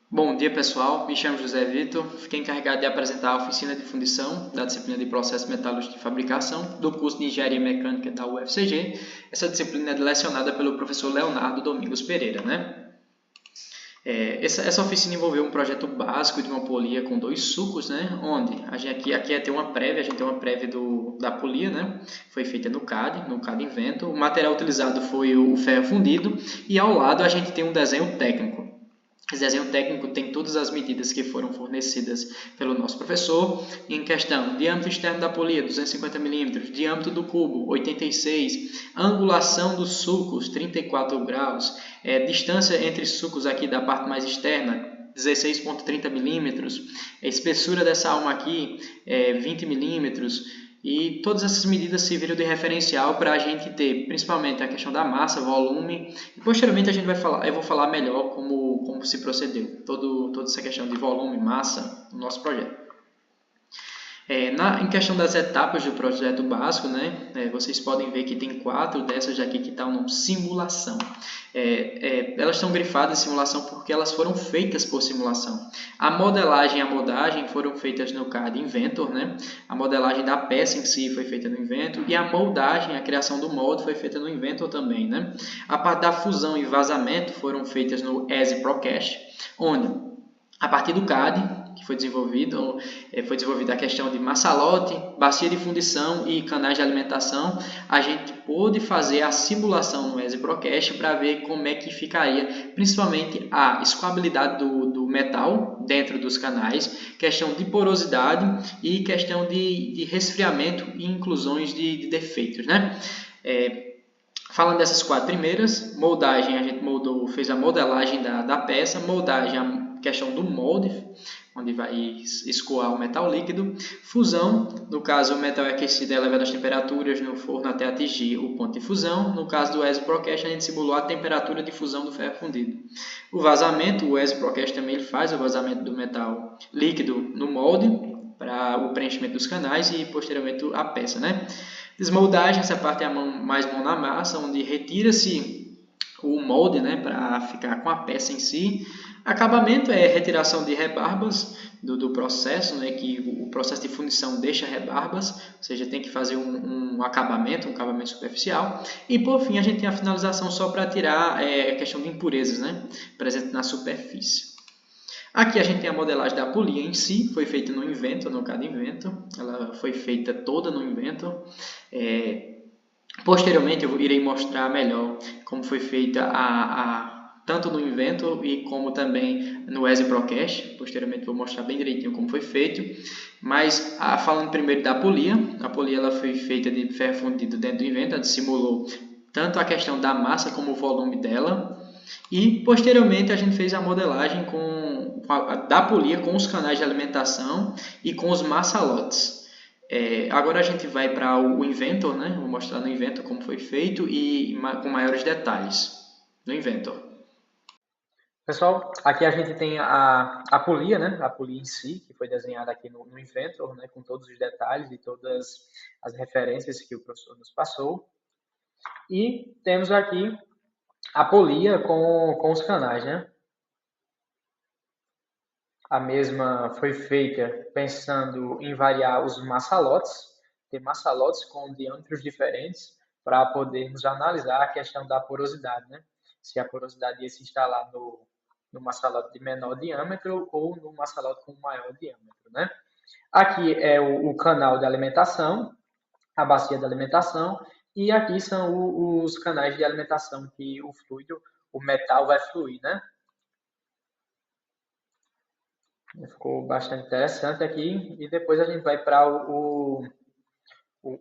Bom dia pessoal, me chamo José Vitor, fiquei encarregado de apresentar a oficina de fundição da disciplina de Processos Metalúrgicos de Fabricação do curso de Engenharia Mecânica da UFCG. Essa disciplina é lecionada pelo professor Leonardo Domingos Pereira, né? Essa oficina envolveu um projeto básico de uma polia com 2 sulcos, né? Onde aqui ia ter uma prévia, a gente tem uma prévia da polia, né? Foi feita no CAD Inventor. O material utilizado foi o ferro fundido e ao lado a gente tem um desenho técnico. Esse desenho técnico tem todas as medidas que foram fornecidas pelo nosso professor. Em questão, diâmetro externo da polia, 250 mm, diâmetro do cubo, 86, angulação dos sulcos, 34 graus, distância entre sulcos aqui da parte mais externa, 16,30 mm, espessura dessa alma aqui, 20 mm, e todas essas medidas serviram de referencial para a gente ter, principalmente, a questão da massa, volume, e posteriormente eu vou falar melhor como se procedeu, toda essa questão de volume, massa, no nosso projeto. Em questão das etapas do projeto básico, né, vocês podem ver que tem 4 dessas aqui que estão no simulação. Elas estão grifadas simulação porque elas foram feitas por simulação. A modelagem e a moldagem foram feitas no CAD Inventor, né? A modelagem da peça em si foi feita no Inventor e a moldagem, a criação do molde foi feita no Inventor também, né? A parte da fusão e vazamento foram feitas no EZ Procast, onde a partir do CAD que foi desenvolvida a questão de massalote, bacia de fundição e canais de alimentação. A gente pôde fazer a simulação no EZ Procast para ver como é que ficaria, principalmente a escoabilidade do metal dentro dos canais, questão de porosidade e questão de resfriamento e inclusões de defeitos, né? Falando dessas 4 primeiras, moldagem, a gente fez a modelagem da peça, moldagem, a questão do molde, onde vai escoar o metal líquido, fusão, no caso o metal é aquecido a elevadas temperaturas no forno até atingir o ponto de fusão, no caso do EZ Procast a gente simulou a temperatura de fusão do ferro fundido. O vazamento, o EZ Procast também faz o vazamento do metal líquido no molde, para o preenchimento dos canais e posteriormente a peça, né? Desmoldagem, essa parte é mais mão na massa, onde retira-se o molde, né, para ficar com a peça em si. Acabamento é retiração de rebarbas do processo, né, que o processo de fundição deixa rebarbas, ou seja, tem que fazer um acabamento superficial. E por fim a gente tem a finalização só para tirar a questão de impurezas, né, presente na superfície. Aqui a gente tem a modelagem da polia em si, foi feita no Inventor, no CAD Inventor. Ela foi feita toda no Inventor. Posteriormente eu irei mostrar melhor como foi feita tanto no Inventor e como também no EZ Procast. Posteriormente vou mostrar bem direitinho como foi feito. Mas falando primeiro da polia, a polia ela foi feita de ferro fundido dentro do Inventor, ela simulou tanto a questão da massa como o volume dela. E posteriormente a gente fez a modelagem da polia com os canais de alimentação e com os massalotes. Agora a gente vai para o Inventor, né? Vou mostrar no Inventor como foi feito e com maiores detalhes no Inventor. Pessoal, aqui a gente tem a polia, né? A polia em si, que foi desenhada aqui no Inventor, né? Com todos os detalhes e todas as referências que o professor nos passou. E temos aqui a polia com os canais, né? A mesma foi feita pensando em variar os massalotes, ter massalotes com diâmetros diferentes para podermos analisar a questão da porosidade, né? Se a porosidade ia se instalar no massalote de menor diâmetro ou no massalote com maior diâmetro, né? Aqui é o canal de alimentação, a bacia de alimentação, e aqui são os canais de alimentação que o fluido, o metal vai fluir, né? Ficou bastante interessante aqui. E depois a gente vai para o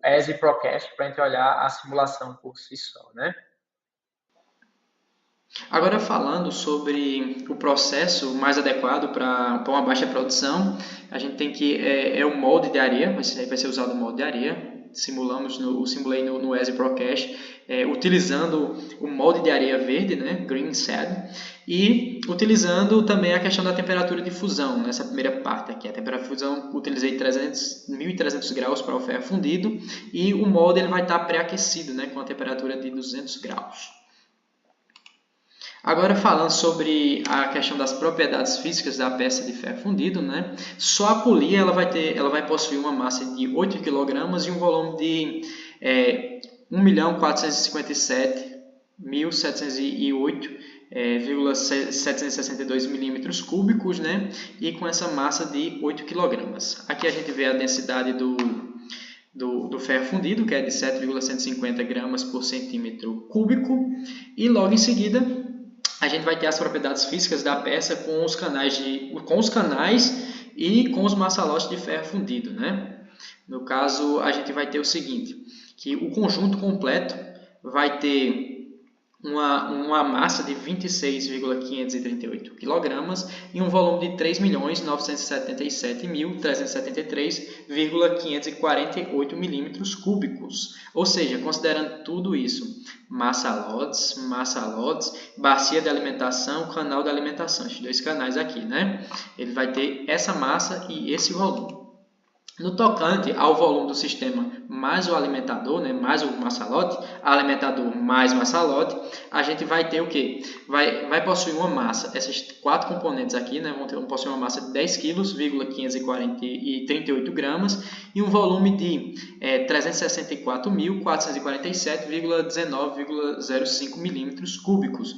EZ Procast para a gente olhar a simulação por si só, né? Agora falando sobre o processo mais adequado para uma baixa produção, a gente tem que o molde de areia, vai ser usado o molde de areia. Simulei no EZ Procast, utilizando o molde de areia verde, né, green sand, e utilizando também a questão da temperatura de fusão, nessa primeira parte aqui. A temperatura de fusão, utilizei 1.300 graus para o ferro fundido, e o molde ele vai estar pré-aquecido, né, com a temperatura de 200 graus. Agora falando sobre a questão das propriedades físicas da peça de ferro fundido, né? Só a polia ela vai possuir uma massa de 8 kg e um volume de 1.457.708,762 milímetros cúbicos, né? E com essa massa de 8 kg. Aqui a gente vê a densidade do ferro fundido, que é de 7,150 gramas por centímetro cúbico, e logo em seguida a gente vai ter as propriedades físicas da peça com os canais e com os maçalotes de ferro fundido, né? No caso, a gente vai ter o seguinte, que o conjunto completo vai ter uma massa de 26,538 kg e um volume de 3.977.373,548 milímetros cúbicos. Ou seja, considerando tudo isso, maçalotes, bacia de alimentação, canal de alimentação, esses dois canais aqui, né? Ele vai ter essa massa e esse volume. No tocante ao volume do sistema mais o alimentador, né, mais o maçalote, alimentador mais maçalote, a gente vai ter o quê? Vai possuir uma massa, esses quatro componentes aqui, né, vão possuir uma massa de 10 kg,538 gramas e um volume de 364.447,19,05 milímetros cúbicos.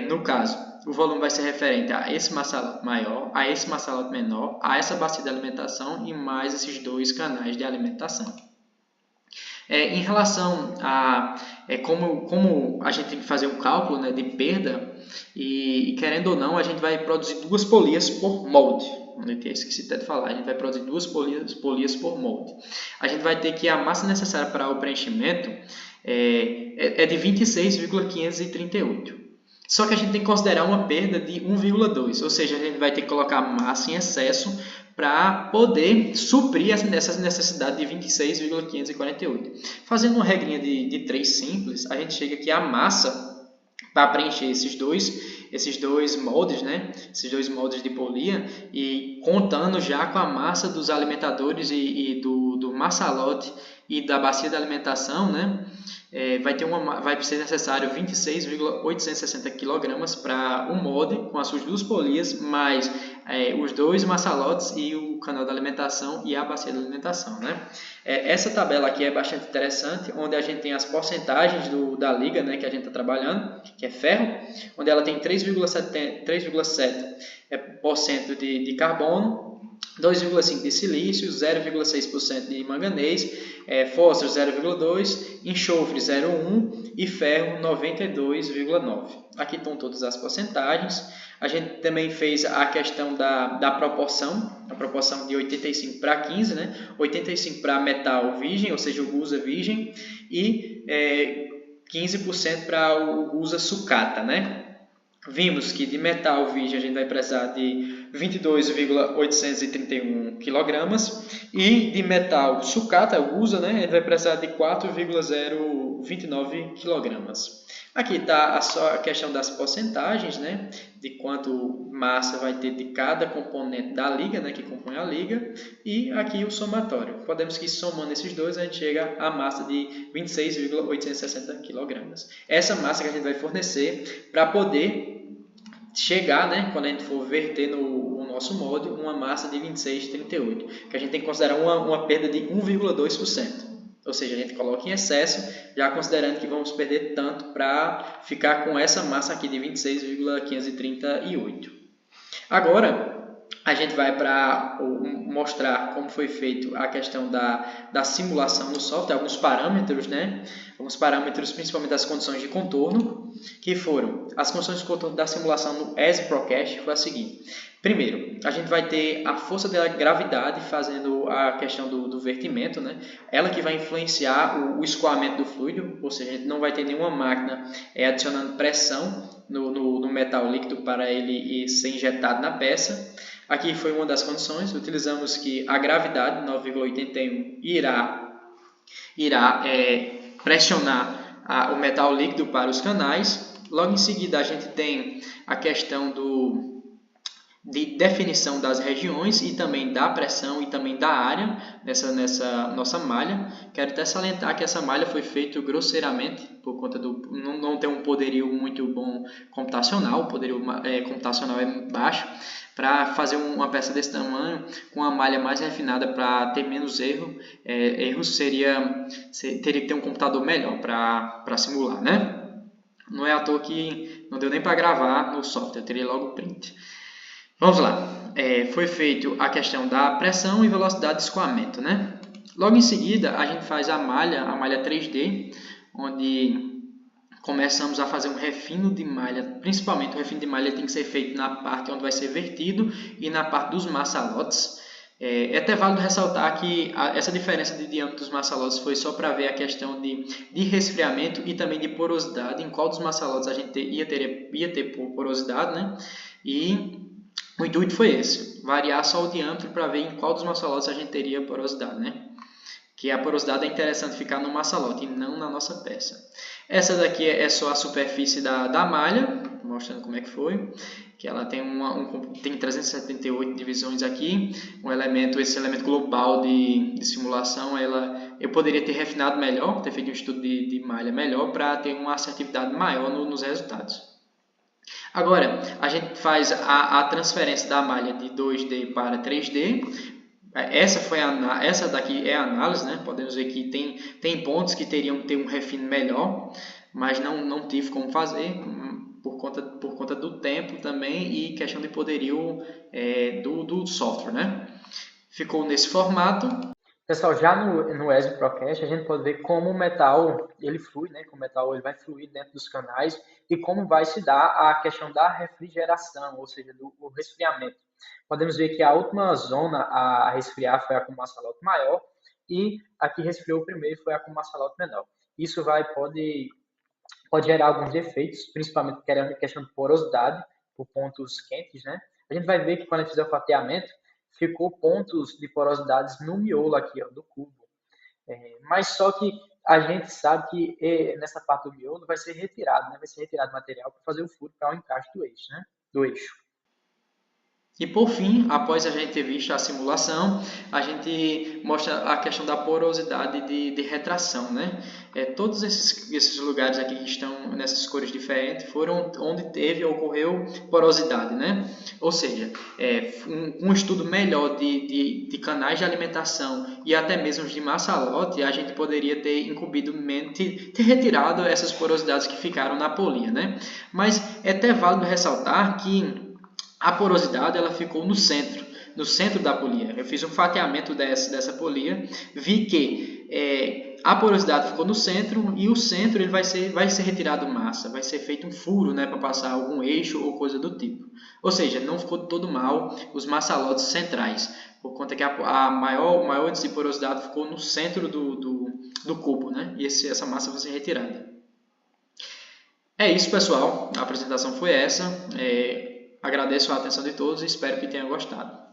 No caso, o volume vai ser referente a esse maçalote maior, a esse maçalote menor, a essa bacia de alimentação e mais esses dois canais de alimentação. Em relação a como a gente tem que fazer um cálculo, né, de perda, e querendo ou não, a gente vai produzir 2 polias por molde. Esqueci até de falar, a gente vai produzir 2 polias por molde. A gente vai ter que a massa necessária para o preenchimento é de 26,538. Só que a gente tem que considerar uma perda de 1,2, ou seja, a gente vai ter que colocar massa em excesso para poder suprir essa necessidade de 26,548. Fazendo uma regrinha de 3 simples, a gente chega que a massa para preencher esses dois moldes, né? Esses dois moldes de polia, e contando já com a massa dos alimentadores e do maçalote e da bacia de alimentação, né? Vai ser necessário 26,860 kg para um molde com as suas 2 polias, mais os 2 maçalotes e o canal de alimentação e a bacia de alimentação, né? Essa tabela aqui é bastante interessante, onde a gente tem as porcentagens da liga, né, que a gente está trabalhando, que é ferro, onde ela tem 3,7% de carbono, 2,5% de silício, 0,6% de manganês, fósforo 0,2%, enxofre 0,1% e ferro 92,9%. Aqui estão todas as porcentagens. A gente também fez a questão da proporção, a proporção de 85 para 15, né? 85 para metal virgem, ou seja, o gusa virgem, e 15% para o gusa sucata, né? Vimos que de metal virgem a gente vai precisar de 22,831 kg e de metal sucata, o gusa, né, a gente vai precisar de 4,029 kg. Aqui está a questão das porcentagens, né, de quanto massa vai ter de cada componente da liga, né, que compõe a liga, e aqui o somatório. Podemos que somando esses dois a gente chega à massa de 26,860 kg. Essa massa que a gente vai fornecer para poder chegar, né, quando a gente for verter no nosso molde, uma massa de 26,38, que a gente tem que considerar uma perda de 1,2%. Ou seja, a gente coloca em excesso, já considerando que vamos perder tanto para ficar com essa massa aqui de 26,538. Agora, a gente vai para mostrar como foi feito a questão da simulação no software, alguns parâmetros, né? Alguns parâmetros, principalmente das condições de contorno, que foram as condições de contorno da simulação no EasyProcast, foi a seguinte. Primeiro, a gente vai ter a força da gravidade fazendo a questão do vertimento, né? Ela que vai influenciar o escoamento do fluido, ou seja, a gente não vai ter nenhuma máquina adicionando pressão no metal líquido para ele ser injetado na peça. Aqui foi uma das condições, utilizamos que a gravidade 9,81 irá pressionar o metal líquido para os canais. Logo em seguida a gente tem a questão de definição das regiões e também da pressão e também da área nessa nossa malha. Quero até salientar que essa malha foi feita grosseiramente por conta do não ter um poderio muito bom computacional, o poderio computacional é baixo, para fazer uma peça desse tamanho com uma malha mais refinada para ter menos erros teria que ter um computador melhor para simular, né? Não é à toa que não deu nem para gravar no software, eu teria logo print. Vamos lá, foi feito a questão da pressão e velocidade de escoamento, né? Logo em seguida, a gente faz a malha 3D, onde começamos a fazer um refino de malha. Principalmente o refino de malha tem que ser feito na parte onde vai ser vertido e na parte dos maçalotes. É até válido ressaltar que essa diferença de diâmetro dos maçalotes foi só para ver a questão de resfriamento e também de porosidade, em qual dos maçalotes a gente ia ter porosidade, né? E o intuito foi esse, variar só o diâmetro para ver em qual dos maçalotes a gente teria porosidade, né? Que a porosidade é interessante ficar no maçalote e não na nossa peça. Essa daqui é só a superfície da malha, mostrando como é que foi. Que ela tem, tem 378 divisões aqui. Esse elemento global de simulação, eu poderia ter refinado melhor, ter feito um estudo de malha melhor para ter uma assertividade maior nos resultados. Agora, a gente faz a transferência da malha de 2D para 3D. Essa daqui é a análise, né? Podemos ver que tem pontos que teriam que ter um refino melhor, mas não tive como fazer por conta do tempo também e questão de poderio do software, né? Ficou nesse formato. Pessoal, já no ESRE Procast, a gente pode ver como o metal ele flui, né? Como o metal ele vai fluir dentro dos canais e como vai se dar a questão da refrigeração, ou seja, do resfriamento. Podemos ver que a última zona a resfriar foi a com maçalote maior e a que resfriou primeiro foi a com maçalote menor. Isso pode gerar alguns defeitos, principalmente a questão de porosidade por pontos quentes, né? A gente vai ver que quando a gente fizer o fatiamento, ficou pontos de porosidades no miolo aqui, ó, do cubo. Mas só que a gente sabe que nessa parte do miolo vai ser retirado, né? Vai ser retirado material para fazer o furo para o encaixe do eixo, né? Do eixo. E por fim, após a gente ter visto a simulação, a gente mostra a questão da porosidade de retração, né? Todos esses lugares aqui que estão nessas cores diferentes foram onde ocorreu porosidade, né? Ou seja, um estudo melhor de canais de alimentação e até mesmo de maçalote, a gente poderia ter ter retirado essas porosidades que ficaram na polia, né? Mas é até válido ressaltar que a porosidade ela ficou no centro da polia. Eu fiz um fatiamento dessa polia, vi que a porosidade ficou no centro e o centro ele vai ser retirado massa, vai ser feito um furo, né, para passar algum eixo ou coisa do tipo. Ou seja, não ficou todo mal os maçalotes centrais, por conta que a maior índice de porosidade ficou no centro do cubo, né, e essa massa vai ser retirada. É isso, pessoal. A apresentação foi essa. Agradeço a atenção de todos e espero que tenham gostado.